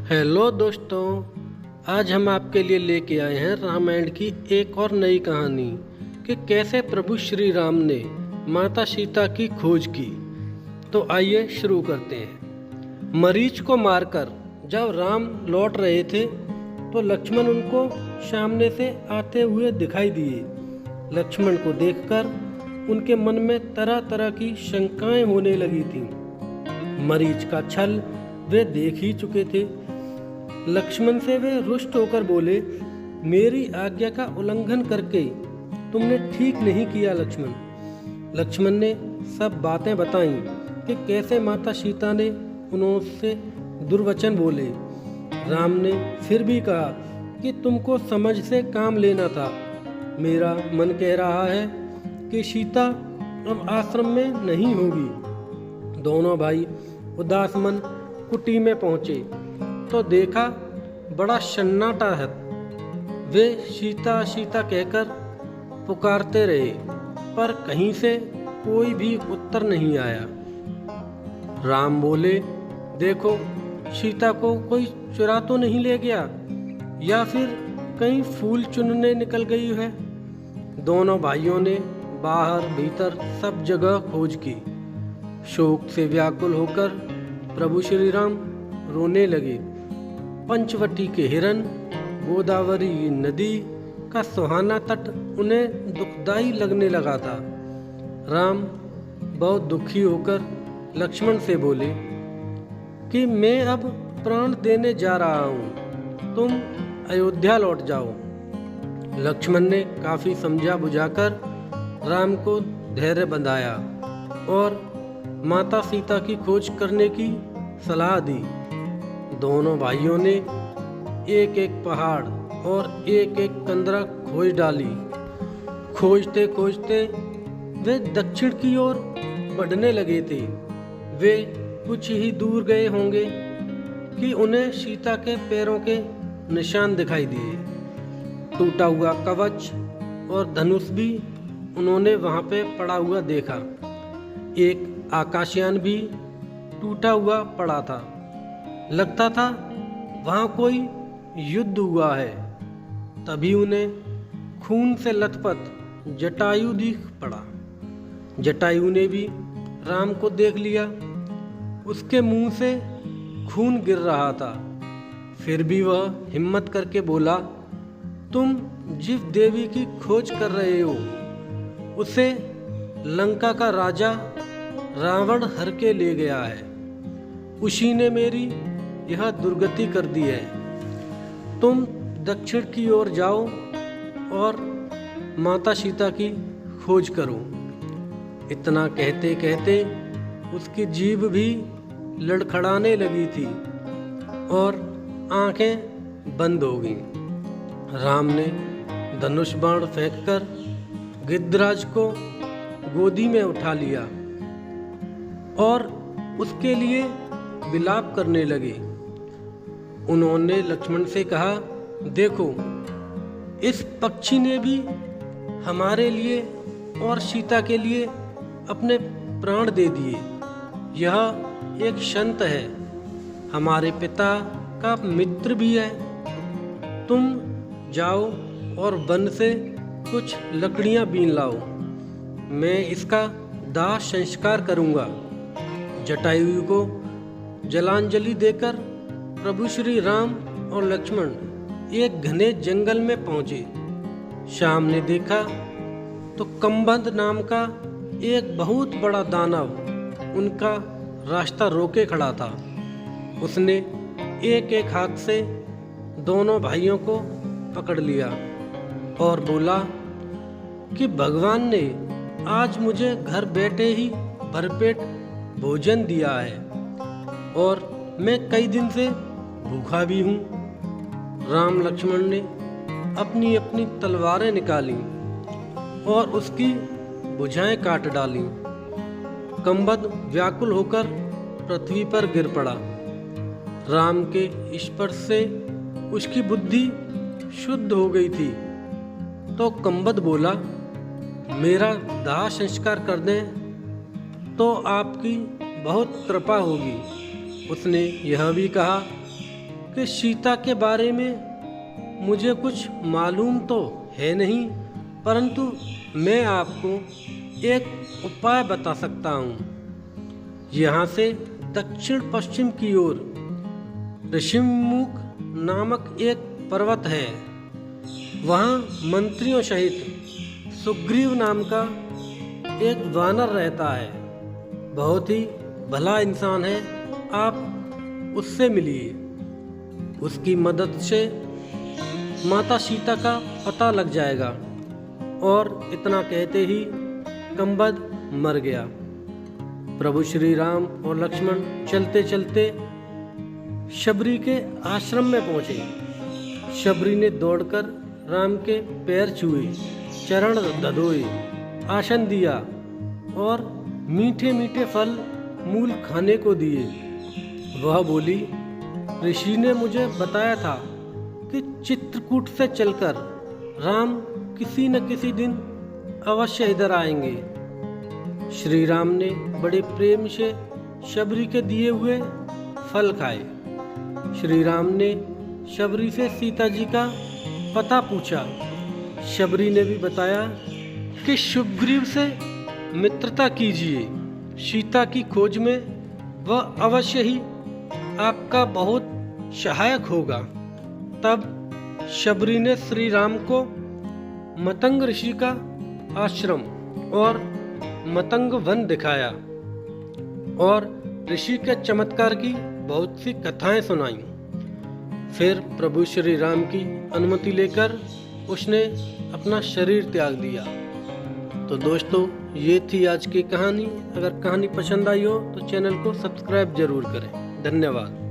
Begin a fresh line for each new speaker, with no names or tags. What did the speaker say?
Hello दोस्तों, आज हम आपके लिए लेके आए हैं रामायण की एक और नई कहानी कि कैसे प्रभु श्री राम ने माता सीता की खोज की। तो आइए शुरू करते हैं। मरीच को मारकर जब राम लौट रहे थे तो लक्ष्मण उनको सामने से आते हुए दिखाई दिए। लक्ष्मण को देखकर उनके मन में तरह तरह की शंकाएं होने लगी थीं। मरीच का छल वे देख ही चुके थे। लक्ष्मण से वे रुष्ट होकर बोले, मेरी आज्ञा का उल्लंघन करके तुमने ठीक नहीं किया लक्ष्मण। लक्ष्मण ने सब बातें बताई कि कैसे माता सीता ने उनसे दुर्वचन बोले। राम ने फिर भी कहा कि तुमको समझ से काम लेना था। मेरा मन कह रहा है कि सीता अब आश्रम में नहीं होगी। दोनों भाई उदास मन कुटी में पहुंचे तो देखा बड़ा सन्नाटा है। वे सीता सीता कहकर पुकारते रहे पर कहीं से कोई भी उत्तर नहीं आया। राम बोले, देखो सीता को कोई चुरा तो नहीं ले गया या फिर कहीं फूल चुनने निकल गई है। दोनों भाइयों ने बाहर भीतर सब जगह खोज की। शोक से व्याकुल होकर प्रभु श्री राम रोने लगे। पंचवटी के हिरन, गोदावरी नदी का सुहाना तट उन्हें दुखदाई लगने लगा था। राम बहुत दुखी होकर लक्ष्मण से बोले कि मैं अब प्राण देने जा रहा हूँ, तुम अयोध्या लौट जाओ। लक्ष्मण ने काफी समझा बुझाकर राम को धैर्य बंधाया और माता सीता की खोज करने की सलाह दी। दोनों भाइयों ने एक एक पहाड़ और एक एक कंदरा खोज डाली। खोजते खोजते वे दक्षिण की ओर बढ़ने लगे थे। वे कुछ ही दूर गए होंगे कि उन्हें सीता के पैरों के निशान दिखाई दिए। टूटा हुआ कवच और धनुष भी उन्होंने वहां पे पड़ा हुआ देखा। एक आकाशयान भी टूटा हुआ पड़ा था। लगता था वहां कोई युद्ध हुआ है। तभी उन्हें खून से लथपथ जटायु दिख पड़ा। जटायु ने भी राम को देख लिया। उसके मुंह से खून गिर रहा था। फिर भी वह हिम्मत करके बोला, तुम जिस देवी की खोज कर रहे हो उसे लंका का राजा रावण हर के ले गया है। उसी ने मेरी यह दुर्गति कर दी है। तुम दक्षिण की ओर जाओ और माता सीता की खोज करो। इतना कहते कहते उसकी जीभ भी लड़खड़ाने लगी थी और आंखें बंद हो गईं। राम ने धनुष बाण फेंककर गिद्धराज को गोदी में उठा लिया और उसके लिए विलाप करने लगे। उन्होंने लक्ष्मण से कहा, देखो इस पक्षी ने भी हमारे लिए और सीता के लिए अपने प्राण दे दिए। यह एक संत है, हमारे पिता का मित्र भी है। तुम जाओ और वन से कुछ लकड़ियां बीन लाओ, मैं इसका दाह संस्कार करूंगा। जटायु को जलांजलि देकर प्रभु श्री राम और लक्ष्मण एक घने जंगल में पहुंचे। शाम ने देखा तो कंबद नाम का एक बहुत बड़ा दानव उनका रास्ता रोके खड़ा था। उसने एक एक हाथ से दोनों भाइयों को पकड़ लिया और बोला कि भगवान ने आज मुझे घर बैठे ही भरपेट भोजन दिया है और मैं कई दिन से भूखा भी हूँ। राम लक्ष्मण ने अपनी अपनी तलवारें निकाली और उसकी भुजाएं काट डाली। कंबद व्याकुल होकर पृथ्वी पर गिर पड़ा। राम के स्पर्श से उसकी बुद्धि शुद्ध हो गई थी तो कंबद बोला, मेरा दाह संस्कार कर दें तो आपकी बहुत कृपा होगी। उसने यह भी कहा कि सीता के बारे में मुझे कुछ मालूम तो है नहीं, परंतु मैं आपको एक उपाय बता सकता हूँ। यहाँ से दक्षिण पश्चिम की ओर ऋषिमुख नामक एक पर्वत है। वहाँ मंत्रियों सहित सुग्रीव नाम का एक वानर रहता है। बहुत ही भला इंसान है, आप उससे मिलिए। उसकी मदद से माता सीता का पता लग जाएगा। और इतना कहते ही कंबद मर गया। प्रभु श्री राम और लक्ष्मण चलते चलते शबरी के आश्रम में पहुंचे। शबरी ने दौड़कर राम के पैर छुए, चरण दधोए, आसन दिया और मीठे मीठे फल मूल खाने को दिए। वह बोली, ऋषि ने मुझे बताया था कि चित्रकूट से चलकर राम किसी न किसी दिन अवश्य इधर आएंगे। श्री राम ने बड़े प्रेम से शबरी के दिए हुए फल खाए। श्री राम ने शबरी से सीता जी का पता पूछा। शबरी ने भी बताया कि सुग्रीव से मित्रता कीजिए, सीता की खोज में वह अवश्य ही आपका बहुत सहायक होगा। तब शबरी ने श्री राम को मतंग ऋषि का आश्रम और मतंग वन दिखाया और ऋषि के चमत्कार की बहुत सी कथाएं सुनाई। फिर प्रभु श्री राम की अनुमति लेकर उसने अपना शरीर त्याग दिया। तो दोस्तों, ये थी आज की कहानी। अगर कहानी पसंद आई हो तो चैनल को सब्सक्राइब जरूर करें। धन्यवाद।